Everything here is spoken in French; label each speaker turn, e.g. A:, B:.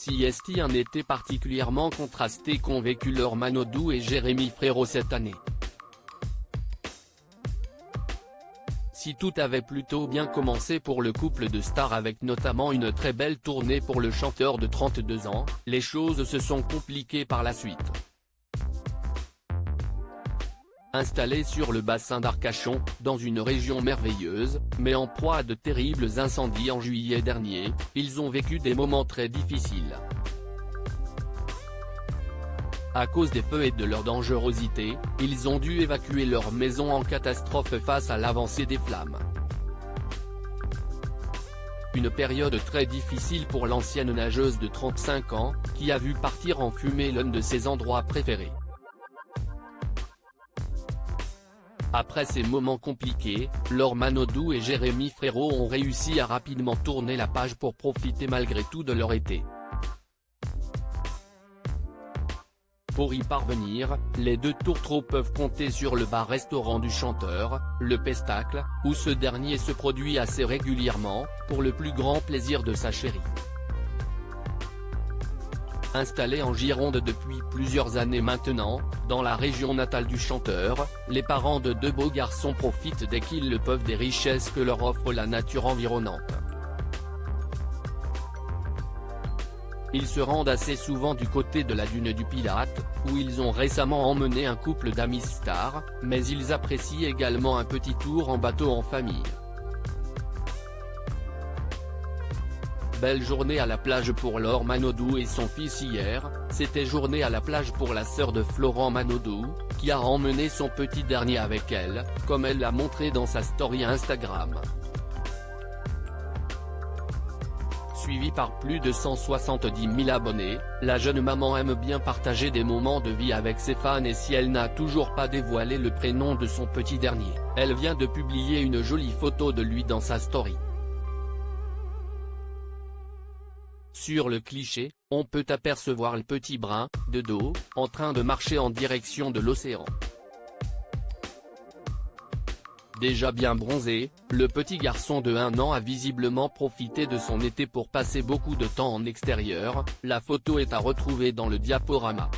A: Si est un été particulièrement contrasté qu'ont vécu Laure Manodou et Jérémy Frérot cette année. Si tout avait plutôt bien commencé pour le couple de stars avec notamment une très belle tournée pour le chanteur de 32 ans, les choses se sont compliquées par la suite. Installés sur le bassin d'Arcachon, dans une région merveilleuse, mais en proie à de terribles incendies en juillet dernier, ils ont vécu des moments très difficiles. À cause des feux et de leur dangerosité, ils ont dû évacuer leur maison en catastrophe face à l'avancée des flammes. Une période très difficile pour l'ancienne nageuse de 35 ans, qui a vu partir en fumée l'un de ses endroits préférés. Après ces moments compliqués, Laure Manodou et Jérémy Frérot ont réussi à rapidement tourner la page pour profiter malgré tout de leur été. Pour y parvenir, les deux tourtereaux peuvent compter sur le bar-restaurant du chanteur, le Pestacle, où ce dernier se produit assez régulièrement, pour le plus grand plaisir de sa chérie. Installés en Gironde depuis plusieurs années maintenant, dans la région natale du chanteur, les parents de deux beaux garçons profitent dès qu'ils le peuvent des richesses que leur offre la nature environnante. Ils se rendent assez souvent du côté de la dune du Pilate, où ils ont récemment emmené un couple d'amis stars, mais ils apprécient également un petit tour en bateau en famille. Belle journée à la plage pour Laure Manodou et son fils hier, c'était journée à la plage pour la sœur de Florent Manodou, qui a emmené son petit dernier avec elle, comme elle l'a montré dans sa story Instagram. Suivie par plus de 170 000 abonnés, la jeune maman aime bien partager des moments de vie avec ses fans et si elle n'a toujours pas dévoilé le prénom de son petit dernier, elle vient de publier une jolie photo de lui dans sa story. Sur le cliché, on peut apercevoir le petit brun, de dos, en train de marcher en direction de l'océan. Déjà bien bronzé, le petit garçon de 1 an a visiblement profité de son été pour passer beaucoup de temps en extérieur, la photo est à retrouver dans le diaporama.